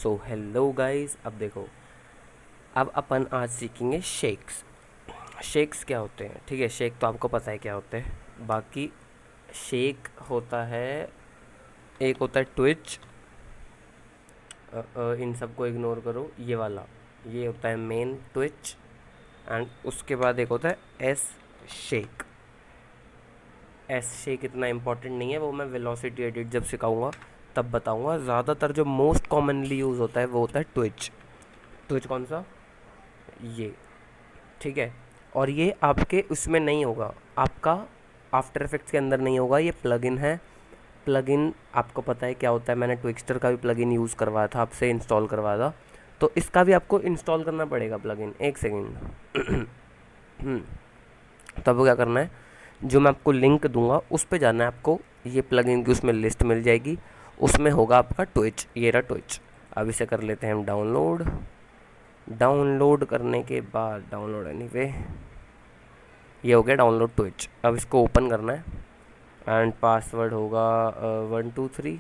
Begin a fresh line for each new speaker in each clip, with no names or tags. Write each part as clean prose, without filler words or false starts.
So hello guys, अब देखो, अब अपन आज सीखेंगे शेक्स। शेक्स क्या होते हैं? ठीक है, शेक तो आपको पता है क्या होते हैं। बाकी शेक होता है, एक होता है ट्विच। इन सबको इग्नोर करो, ये वाला, ये होता है मेन ट्विच। एंड उसके बाद एक होता है एस शेक। एस शेक इतना इम्पोर्टेंट नहीं है, वो मैं वेलोसिटी एडिट जब सिखाऊंगा तब बताऊंगा। ज़्यादातर जो मोस्ट कॉमनली यूज़ होता है वो होता है ट्विच। ट्विच कौन सा? ये, ठीक है। और ये आपके उसमें नहीं होगा, आपका आफ्टर इफेक्ट्स के अंदर नहीं होगा, ये प्लगइन है। प्लगइन आपको पता है क्या होता है, मैंने ट्विक्स्टर का भी प्लगइन यूज़ करवाया था, आपसे इंस्टॉल करवाया था। तो इसका भी आपको इंस्टॉल करना पड़ेगा प्लगइन। एक सेकेंड। तब क्या करना है, जो मैं आपको लिंक दूंगा उस पर जाना है आपको। ये प्लगइन की उसमें लिस्ट मिल जाएगी, उसमें होगा आपका ट्विच। ये रहा ट्विच। अब इसे कर लेते हैं हम डाउनलोड। डाउनलोड करने के बाद, डाउनलोड एनीवे, ये हो गया डाउनलोड ट्विच। अब इसको ओपन करना है एंड पासवर्ड होगा 123।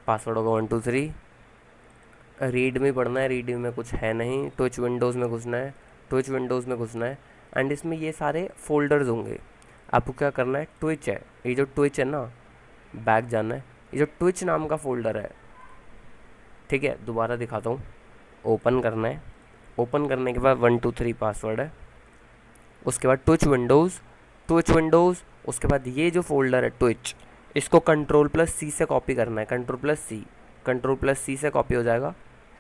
पासवर्ड होगा 123। रीड में पढ़ना है, रीड में कुछ है नहीं। ट्विच विंडोज़ में घुसना है, ट्विच विंडोज़ में घुसना है। एंड इसमें ये सारे फोल्डर्स होंगे। आपको क्या करना है, ट्विच है, ये जो ट्विच है ना, बैक जाना है, ये जो ट्विच नाम का फोल्डर है, ठीक है, दोबारा दिखाता हूँ। ओपन करना है, ओपन करने के बाद 123 पासवर्ड है। उसके बाद ट्विच विंडोज़, ट्विच विंडोज़, उसके बाद ये जो फोल्डर है ट्विच, इसको कंट्रोल+C से कॉपी करना है। कंट्रोल+C, कंट्रोल+C से कॉपी हो जाएगा।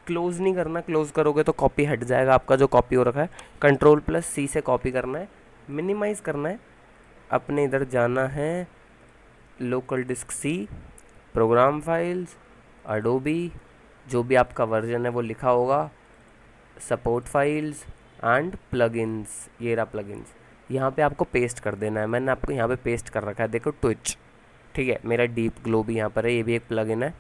क्लोज़ नहीं करना, क्लोज़ करोगे तो कॉपी हट जाएगा आपका जो कॉपी हो रखा है। कंट्रोल+C से कॉपी करना है, मिनिमाइज़ करना है। अपने इधर जाना है, local disk C, program files, Adobe, जो भी आपका वर्जन है वो लिखा होगा, सपोर्ट फाइल्स एंड प्लगइन्स। ये रहा प्लगइन्स, यहाँ पे आपको पेस्ट कर देना है। मैंने आपको यहाँ पे पेस्ट कर रखा है, देखो ट्विच, ठीक है। मेरा डीप ग्लो भी यहाँ पर है, ये भी एक प्लगइन है।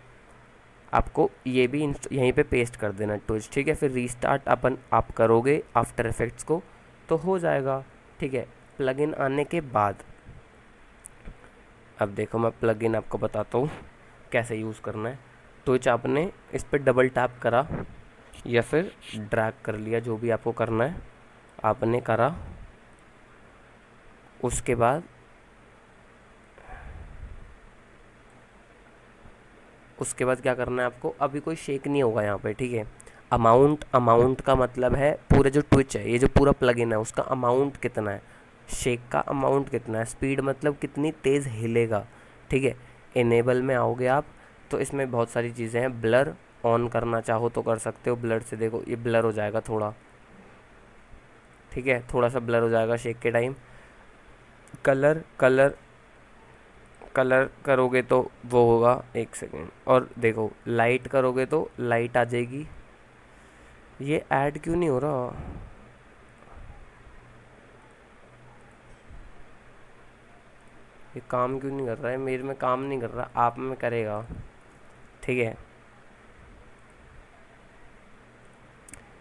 आपको ये भी यहीं पे पेस्ट कर देना है ट्विच, ठीक है। फिर रीस्टार्ट अपन आप करोगे आफ्टर इफेक्ट्स को तो हो जाएगा, ठीक है। प्लगइन आने के बाद अब देखो, मैं प्लगइन आपको बताता हूँ कैसे यूज़ करना है। ट्विच आपने इस पर डबल टैप करा या फिर ड्रैग कर लिया, जो भी आपको करना है आपने करा। उसके बाद क्या करना है आपको, अभी कोई शेक नहीं होगा यहाँ पे, ठीक है। अमाउंट, अमाउंट का मतलब है पूरे जो ट्विच है, ये जो पूरा प्लगइन है उसका अमाउंट कितना है, शेक का अमाउंट कितना है। स्पीड मतलब कितनी तेज़ हिलेगा, ठीक है। इनेबल में आओगे आप तो इसमें बहुत सारी चीज़ें हैं। ब्लर ऑन करना चाहो तो कर सकते हो, ब्लर से देखो ये ब्लर हो जाएगा थोड़ा, ठीक है, थोड़ा सा ब्लर हो जाएगा शेक के टाइम। कलर, कलर, कलर करोगे तो वो होगा, एक सेकेंड, और देखो लाइट करोगे तो लाइट आ जाएगी। ये ऐड क्यों नहीं हो रहा? ये काम क्यों नहीं कर रहा है? मेरे में काम नहीं कर रहा, आप में करेगा, ठीक है।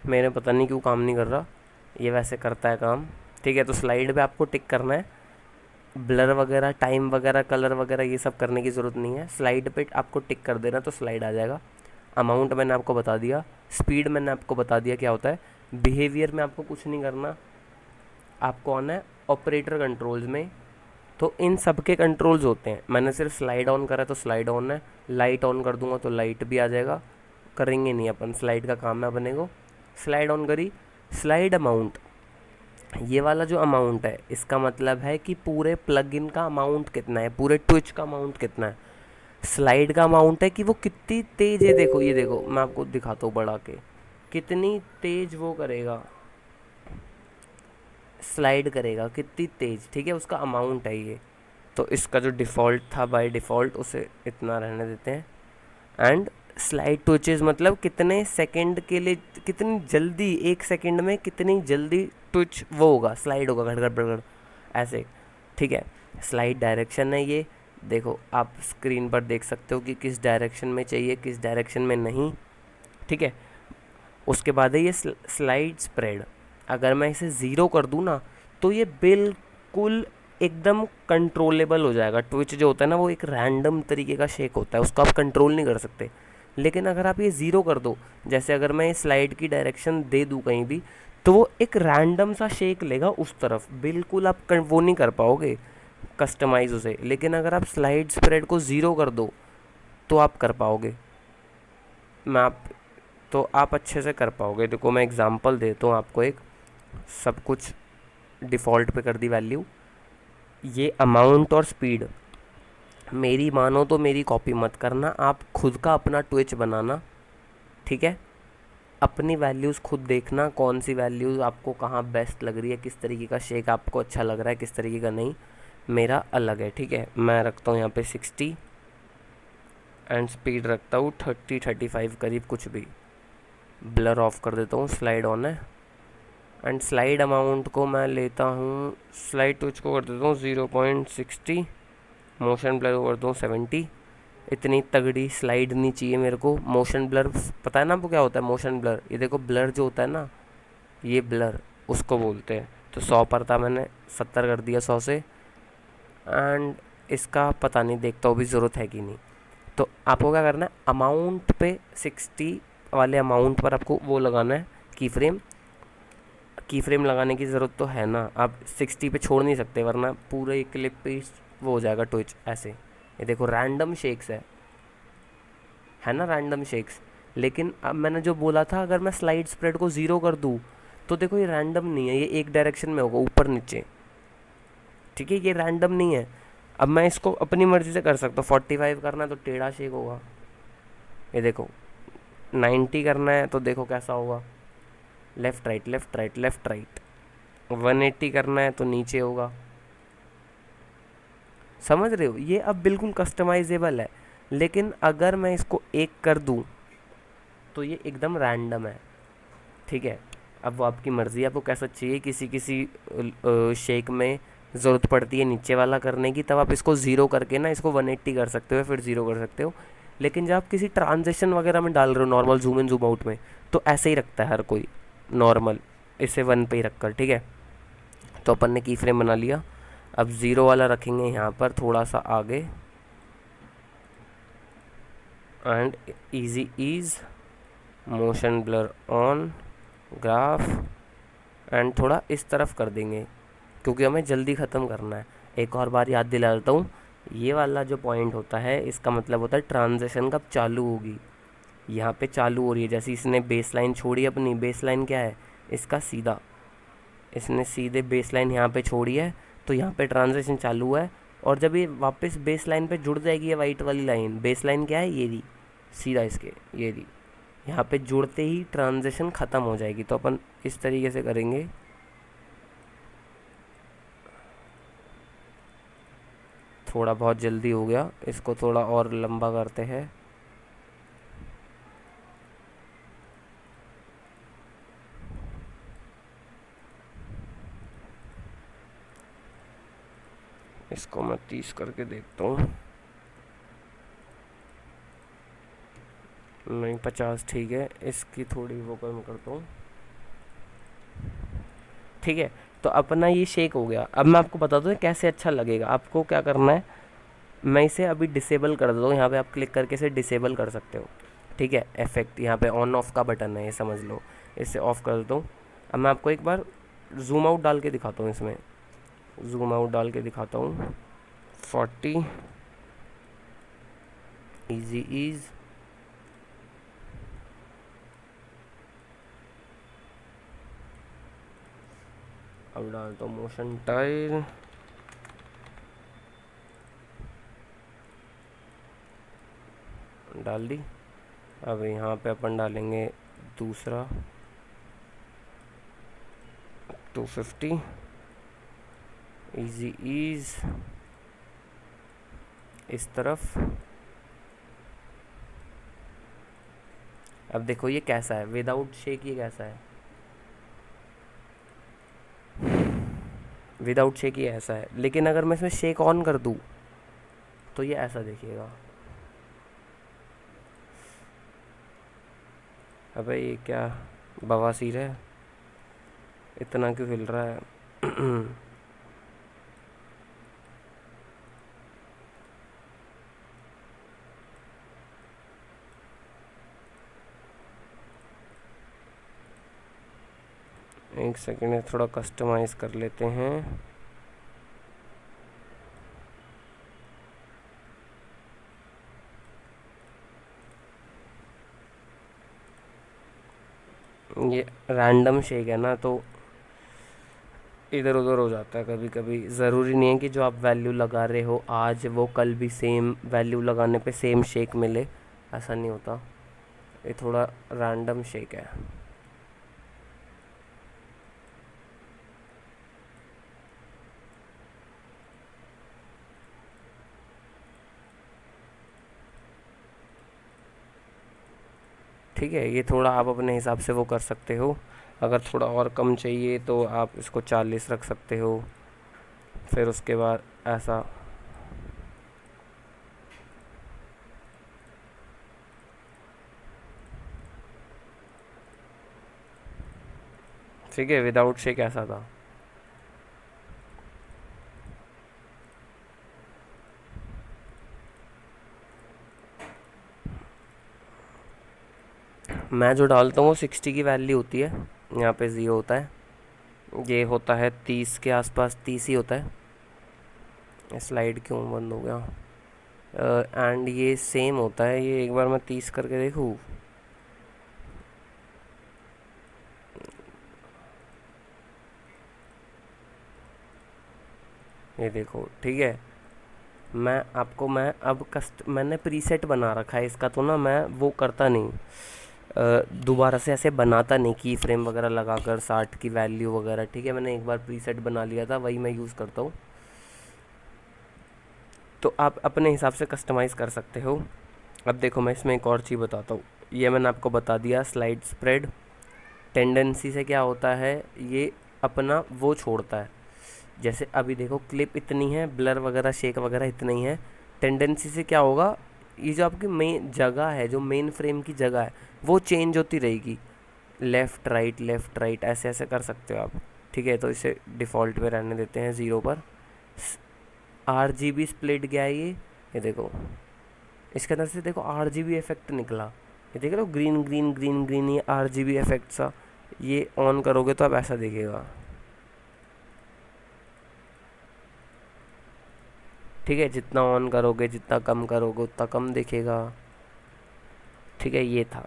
मेरे पता नहीं क्यों काम नहीं कर रहा, ये वैसे करता है काम, ठीक है। तो स्लाइड पे आपको टिक करना है। ब्लर वगैरह, टाइम वगैरह, कलर वगैरह ये सब करने की ज़रूरत नहीं है, स्लाइड पे आपको टिक कर देना तो स्लाइड आ जाएगा। अमाउंट मैंने आपको बता दिया, स्पीड मैंने आपको बता दिया क्या होता है। बिहेवियर में आपको कुछ नहीं करना, आपको आना है ऑपरेटर कंट्रोल्स में। तो इन सब के कंट्रोल्स होते हैं, मैंने सिर्फ स्लाइड ऑन करा तो स्लाइड ऑन है, लाइट ऑन कर दूंगा तो लाइट भी आ जाएगा। करेंगे नहीं अपन, स्लाइड का काम है अपने को। स्लाइड ऑन करी, स्लाइड अमाउंट, ये वाला जो अमाउंट है इसका मतलब है कि पूरे प्लगइन का अमाउंट कितना है, पूरे ट्विच का अमाउंट कितना है। स्लाइड का अमाउंट है कि वो कितनी तेज़ है। देखो ये देखो, मैं आपको दिखाता हूँ बढ़ा के, कितनी तेज़ वो करेगा, स्लाइड करेगा कितनी तेज़, ठीक है, उसका अमाउंट है ये। तो इसका जो डिफ़ॉल्ट था बाय डिफ़ॉल्ट उसे इतना रहने देते हैं। एंड स्लाइड ट्विचेस मतलब कितने सेकंड के लिए, कितनी जल्दी, एक सेकंड में कितनी जल्दी ट्विच वो होगा, स्लाइड होगा, घड़ घड़ घड़ ऐसे, ठीक है। स्लाइड डायरेक्शन है ये, देखो आप स्क्रीन पर देख सकते हो कि किस डायरेक्शन में चाहिए, किस डायरेक्शन में नहीं, ठीक है। उसके बाद है ये स्लाइड स्प्रेड। अगर मैं इसे ज़ीरो कर दूँ ना तो ये बिल्कुल एकदम कंट्रोलेबल हो जाएगा। ट्विच जो होता है ना वो एक रैंडम तरीके का शेक होता है, उसको आप कंट्रोल नहीं कर सकते। लेकिन अगर आप ये ज़ीरो कर दो, जैसे अगर मैं स्लाइड की डायरेक्शन दे दूँ कहीं भी, तो वो एक रैंडम सा शेक लेगा उस तरफ, बिल्कुल आप वो नहीं कर पाओगे कस्टमाइज उसे। लेकिन अगर आप स्लाइड स्प्रेड को ज़ीरो कर दो तो आप कर पाओगे। मैं आप तो आप अच्छे से कर पाओगे। देखो मैं एग्जांपल देता हूँ आपको एक, सब कुछ डिफ़ॉल्ट पे कर दी वैल्यू। ये अमाउंट और स्पीड मेरी मानो तो मेरी कॉपी मत करना, आप खुद का अपना ट्विच बनाना, ठीक है। अपनी वैल्यूज़ खुद देखना, कौन सी वैल्यूज़ आपको कहाँ बेस्ट लग रही है, किस तरीके का शेक आपको अच्छा लग रहा है, किस तरीके का नहीं। मेरा अलग है, ठीक है। मैं रखता हूँ यहाँ पे 60 एंड स्पीड रखता हूँ 30-35 करीब, कुछ भी। ब्लर ऑफ कर देता हूँ, स्लाइड ऑन है। एंड स्लाइड अमाउंट को मैं लेता हूँ, स्लाइड ट्विच को कर देता हूँ 0.60, मोशन ब्लर को करता हूँ 70। इतनी तगड़ी स्लाइड नहीं चाहिए मेरे को। मोशन ब्लर पता है ना आपको क्या होता है? मोशन ब्लर, ये देखो ब्लर जो होता है ना, ये ब्लर उसको बोलते हैं। तो 100 पर था, मैंने 70 कर दिया 100 से। एंड इसका पता नहीं, देखता हूँ भी ज़रूरत है कि नहीं। तो आपको क्या करना है, अमाउंट पे 60 वाले अमाउंट पर आपको वो लगाना है की फ्रेम। की फ्रेम लगाने की ज़रूरत तो है ना, आप 60 पे छोड़ नहीं सकते वरना पूरे क्लिप पे वो हो जाएगा ट्विच ऐसे। ये देखो रैंडम शेक्स है ना, रैंडम शेक्स। लेकिन अब मैंने जो बोला था, अगर मैं स्लाइड स्प्रेड को ज़ीरो कर दूँ तो देखो ये रैंडम नहीं है, ये एक डायरेक्शन में होगा ऊपर नीचे, ठीक है। ये रैंडम नहीं है। अब मैं इसको अपनी मर्ज़ी से कर सकता हूँ। 45 करना है तो टेढ़ा शेक होगा, ये देखो। 90 करना है तो देखो कैसा होगा, left right left right left right. 180 करना है तो नीचे होगा। समझ रहे हो? ये अब बिल्कुल कस्टमाइजेबल है। लेकिन अगर मैं इसको एक कर दूं तो ये एकदम रैंडम है, ठीक है। अब वो आपकी मर्ज़ी है, आपको कैसा चाहिए। किसी किसी शेक में ज़रूरत पड़ती है नीचे वाला करने की, तब आप इसको ज़ीरो करके ना इसको 180 कर सकते हो, फिर ज़ीरो कर सकते हो। लेकिन जब आप किसी ट्रांजेक्शन वगैरह में डाल रहे हो, normal zoom in zoom out में, तो ऐसे ही रखता है हर कोई नॉर्मल, इसे 1 पे ही रख कर, ठीक है। तो अपन ने की फ्रेम बना लिया। अब ज़ीरो वाला रखेंगे यहाँ पर थोड़ा सा आगे, and easy ease, motion blur on, graph, and थोड़ा इस तरफ कर देंगे क्योंकि हमें जल्दी ख़त्म करना है। एक और बार याद दिला देता हूँ, ये वाला जो पॉइंट होता है इसका मतलब होता है ट्रांजेक्शन कब चालू होगी। यहाँ पे चालू हो रही है, जैसे इसने बेस लाइन छोड़ी। अपनी बेस लाइन क्या है इसका? सीधा, इसने सीधे बेस लाइन यहाँ पे छोड़ी है, तो यहाँ पे ट्रांजेक्शन चालू हुआ है। और जब ये वापस बेस लाइन पे जुड़ जाएगी, ये वाइट वाली लाइन, बेस लाइन क्या है? ये रही सीधा इसके, ये रही। यहाँ पे जुड़ते ही ट्रांजेक्शन ख़त्म हो जाएगी। तो अपन इस तरीके से करेंगे। थोड़ा बहुत जल्दी हो गया, इसको थोड़ा और लंबा करते हैं। इसको मैं 30 करके देखता हूँ। नहीं 50 ठीक है, इसकी थोड़ी वो कम करता हूँ, ठीक है। तो अपना ये शेक हो गया। अब मैं आपको बता दूँ कैसे अच्छा लगेगा। आपको क्या करना है, मैं इसे अभी डिसेबल कर देता हूँ। यहाँ पे आप क्लिक करके इसे डिसेबल कर सकते हो, ठीक है। इफेक्ट यहाँ पे ऑन ऑफ का बटन है, ये समझ लो। इसे ऑफ कर देता हूँ। अब मैं आपको एक बार जूम आउट डाल के दिखाता हूँ। इसमें जूम आउट डाल के दिखाता हूँ। 40 इजी ईज, अब डालता हूँ मोशन टाइल, डाल दी। अब यहाँ पे अपन डालेंगे दूसरा 250 इजी ईज इस तरफ। अब देखो ये कैसा है विदाउट शेक, ये कैसा है विदाउट शेक, ये ऐसा है। लेकिन अगर मैं इसमें शेक ऑन कर दूँ तो ये ऐसा देखिएगा। अबे ये क्या बवासीर है, इतना क्यों हिल रहा है? एक सेकेंड, थोड़ा कस्टमाइज़ कर लेते हैं। ये रैंडम शेक है ना, तो इधर उधर हो जाता है कभी कभी। ज़रूरी नहीं है कि जो आप वैल्यू लगा रहे हो आज वो कल भी सेम वैल्यू लगाने पे सेम शेक मिले, ऐसा नहीं होता। ये थोड़ा रैंडम शेक है। ठीक है, ये थोड़ा आप अपने हिसाब से वो कर सकते हो। अगर थोड़ा और कम चाहिए तो आप इसको 40 रख सकते हो। फिर उसके बाद ऐसा। ठीक है, विदाउट शेक ऐसा था। मैं जो डालता हूँ वो 60 की वैल्यू होती है। यहाँ पे 0 होता है। ये होता है 30 के आसपास, 30 ही होता है। स्लाइड क्यों बंद हो गया? एंड ये सेम होता है। ये एक बार मैं 30 करके देखूँ। ये देखो, ठीक है। मैं अब मैंने प्रीसेट बना रखा है इसका, तो ना मैं वो करता नहीं, दोबारा से ऐसे बनाता नहीं की फ्रेम वगैरह लगाकर 60 की वैल्यू वगैरह। ठीक है, मैंने एक बार प्रीसेट बना लिया था, वही मैं यूज़ करता हूँ। तो आप अपने हिसाब से कस्टमाइज़ कर सकते हो। अब देखो, मैं इसमें एक और चीज़ बताता हूँ। ये मैंने आपको बता दिया, स्लाइड स्प्रेड। टेंडेंसी से क्या होता है, ये अपना वो छोड़ता है। जैसे अभी देखो, क्लिप इतनी है, ब्लर वगैरह शेक वगैरह इतना ही है। टेंडेंसी से क्या होगा, ये जो आपकी मेन जगह है, जो मेन फ्रेम की जगह है, वो चेंज होती रहेगी। लेफ़्ट राइट ऐसे ऐसे कर सकते हो आप। ठीक है, तो इसे डिफ़ॉल्ट पे रहने देते हैं 0 पर। RGB स्प्लिट गया है ये देखो। इसके अंदर से देखो RGB इफेक्ट निकला। ये देख रहे हो, ग्रीन ग्रीन ग्रीन ग्रीन, ये RGB इफेक्ट सा। ये ऑन करोगे तो अब ऐसा दिखेगा। ठीक है, जितना ऑन करोगे, जितना कम करोगे, उतना कम दिखेगा। ठीक है, ये था।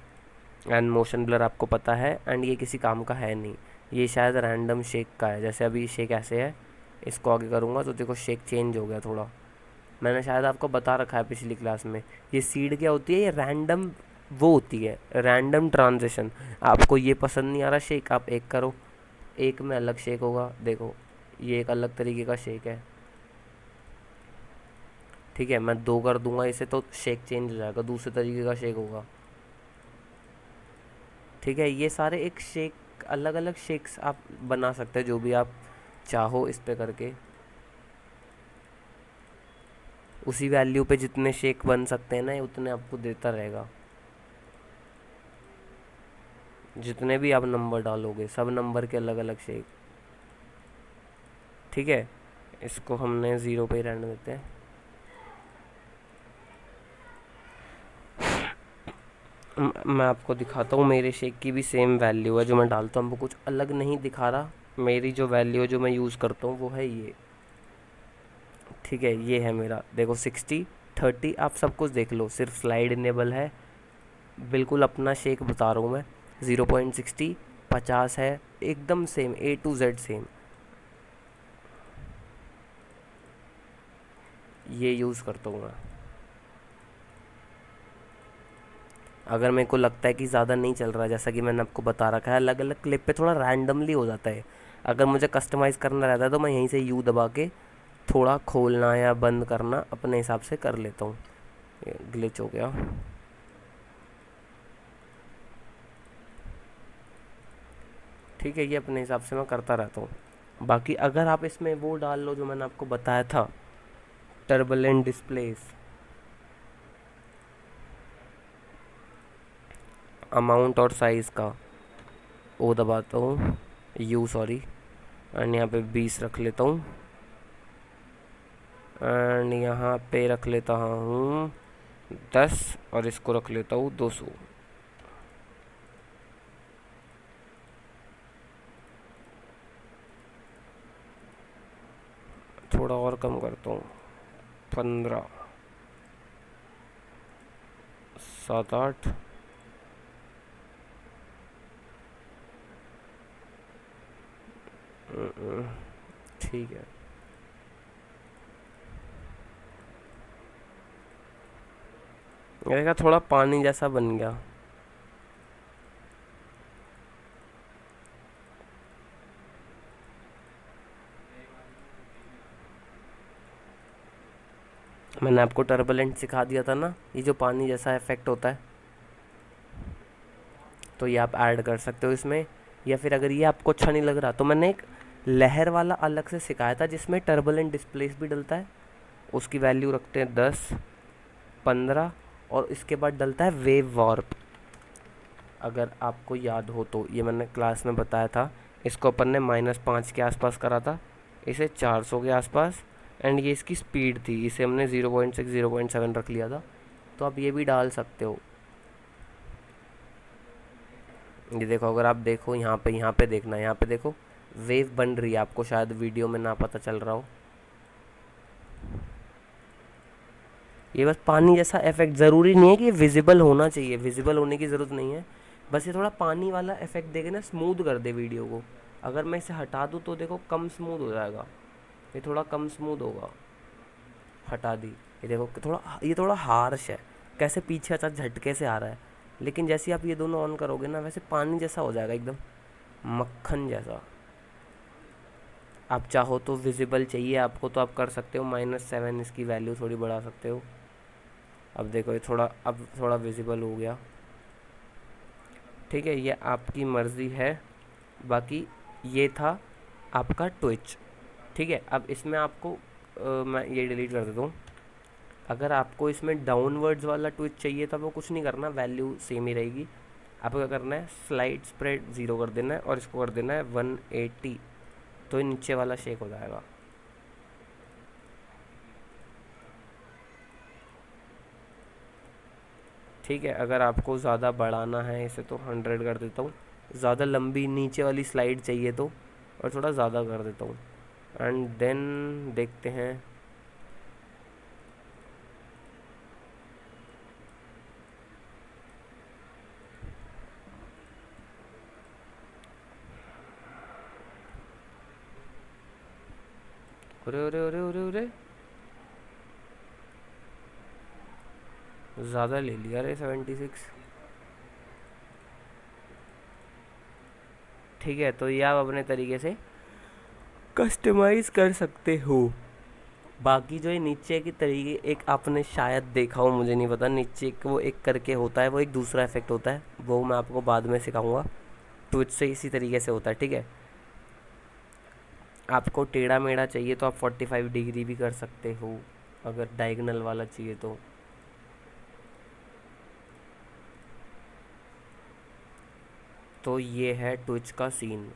एंड मोशन ब्लर आपको पता है, एंड ये किसी काम का है नहीं। ये शायद रैंडम शेक का है। जैसे अभी शेक ऐसे है, इसको आगे करूँगा तो देखो शेक चेंज हो गया थोड़ा। मैंने शायद आपको बता रखा है पिछली क्लास में। ये सीड क्या होती है, ये रैंडम वो होती है, रैंडम ट्रांजिशन। आपको ये पसंद नहीं आ रहा शेक, आप एक करो, एक में अलग शेक होगा। देखो, ये एक अलग तरीके का शेक है। ठीक है, मैं 2 कर दूंगा इसे तो शेक चेंज हो जाएगा, दूसरे तरीके का शेक होगा। ठीक है, ये सारे एक शेक, अलग अलग शेक्स आप बना सकते हैं जो भी आप चाहो इस पे करके। उसी वैल्यू पे जितने शेक बन सकते हैं ना, उतने आपको देता रहेगा। जितने भी आप नंबर डालोगे, सब नंबर के अलग अलग शेक। ठीक है, इसको हमने 0 पे ही रहने देते हैं। मैं आपको दिखाता हूँ, मेरे शेक की भी सेम वैल्यू है जो मैं डालता हूँ, वो कुछ अलग नहीं दिखा रहा। मेरी जो वैल्यू है जो मैं यूज़ करता हूँ वो है ये। ठीक है, ये है मेरा, देखो 60 30 आप सब कुछ देख लो, सिर्फ स्लाइड इनेबल है। बिल्कुल अपना शेक बता रहा हूँ मैं। 0.60 50 है, एकदम same, A to Z same. ये यूज़ करता हूँ मैं। अगर मेरे को लगता है कि ज़्यादा नहीं चल रहा, जैसा कि मैंने आपको बता रखा है, अलग अलग क्लिप पे थोड़ा रैंडमली हो जाता है। अगर मुझे कस्टमाइज़ करना रहता है तो मैं यहीं से यू दबा के थोड़ा खोलना या बंद करना अपने हिसाब से कर लेता हूँ। ग्लिच हो गया। ठीक है, ये अपने हिसाब से मैं करता रहता हूँ। बाकी अगर आप इसमें वो डाल लो जो मैंने आपको बताया था, टर्बुलेंट डिस्प्लेस, अमाउंट और साइज़ का, वो दबाता हूँ, यू सॉरी, एंड यहाँ पे 20 रख लेता हूँ, एंड यहाँ पे रख लेता हूँ 10, और इसको रख लेता हूँ 200। थोड़ा और कम करता हूँ, 15, 7, 8, ठीक है। ये देखा थोड़ा पानी जैसा बन गया। मैंने आपको टर्बुलेंट सिखा दिया था ना, ये जो पानी जैसा इफेक्ट होता है, तो ये आप ऐड कर सकते हो इसमें। या फिर अगर ये आपको अच्छा नहीं लग रहा तो मैंने एक लहर वाला अलग से सिखाया था जिसमें टर्बुलेंट डिस्प्लेस भी डलता है। उसकी वैल्यू रखते हैं 10, 15, और इसके बाद डलता है वेव वार्प। अगर आपको याद हो तो ये मैंने क्लास में बताया था। इसको अपन ने -5 के आसपास करा था, इसे 400 के आसपास, एंड ये इसकी स्पीड थी, इसे हमने 0.6, 0.7 रख लिया था। तो आप ये भी डाल सकते हो। ये देखो, अगर आप देखो यहाँ पे देखना, यहाँ पे देखो वेव बन रही है, आपको शायद वीडियो में ना पता चल रहा हो। ये बस पानी जैसा इफेक्ट, ज़रूरी नहीं है कि ये विजिबल होना चाहिए, विजिबल होने की ज़रूरत नहीं है। बस ये थोड़ा पानी वाला इफेक्ट देके ना स्मूथ कर दे वीडियो को। अगर मैं इसे हटा दूँ तो देखो कम स्मूथ हो जाएगा, ये थोड़ा कम स्मूथ होगा। हटा दी, ये देखो कि ये थोड़ा हार्श है, कैसे पीछे अच्छा झटके से आ रहा है। लेकिन जैसे ही आप ये दोनों ऑन करोगे ना, वैसे पानी जैसा हो जाएगा, एकदम मक्खन जैसा। आप चाहो तो विजिबल चाहिए आपको तो आप कर सकते हो, -7 इसकी वैल्यू थोड़ी बढ़ा सकते हो। अब देखो ये थोड़ा, अब थोड़ा विजिबल हो गया। ठीक है, ये आपकी मर्ज़ी है। बाकी ये था आपका ट्विच। ठीक है, अब इसमें आपको मैं ये डिलीट कर देता हूँ। अगर आपको इसमें डाउनवर्ड्स वाला ट्विच चाहिए तो आपको कुछ नहीं करना, वैल्यू सेम ही रहेगी। आपको क्या करना है, स्लाइड स्प्रेड 0 कर देना है और इसको कर देना है 180, तो ये नीचे वाला शेक हो जाएगा। ठीक है, अगर आपको ज़्यादा बढ़ाना है इसे तो 100 कर देता हूँ। ज़्यादा लंबी नीचे वाली स्लाइड चाहिए तो, और थोड़ा ज़्यादा कर देता हूँ। एंड देन देखते हैं। अरे अरे अरे अरे अरे, ज़्यादा ले लिया रे, 76। ठीक है, तो ये आप अपने तरीके से कस्टमाइज़ कर सकते हो। बाकी जो ये नीचे की तरीके, एक आपने शायद देखा हो, मुझे नहीं पता, नीचे वो एक करके होता है, वो एक दूसरा इफेक्ट होता है, वो मैं आपको बाद में सिखाऊंगा। ट्विच से इसी तरीके से होता है। ठीक है, आपको टेढ़ा मेढ़ा चाहिए तो आप 45 डिग्री भी कर सकते हो, अगर डायगनल वाला चाहिए तो। तो ये है ट्विच का सीन।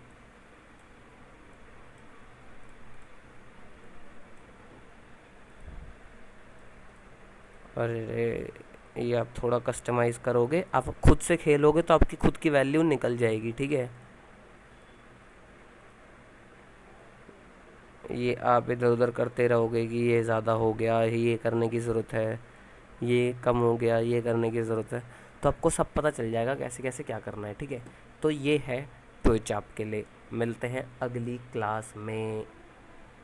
अरे रे, ये आप थोड़ा कस्टमाइज़ करोगे, आप खुद से खेलोगे तो आपकी खुद की वैल्यू निकल जाएगी। ठीक है, ये आप इधर उधर करते रहोगे कि ये ज़्यादा हो गया, ये करने की ज़रूरत है, ये कम हो गया, ये करने की ज़रूरत है, तो आपको सब पता चल जाएगा कैसे कैसे क्या करना है। ठीक है, तो ये है ट्विच आपके लिए। मिलते हैं अगली क्लास में।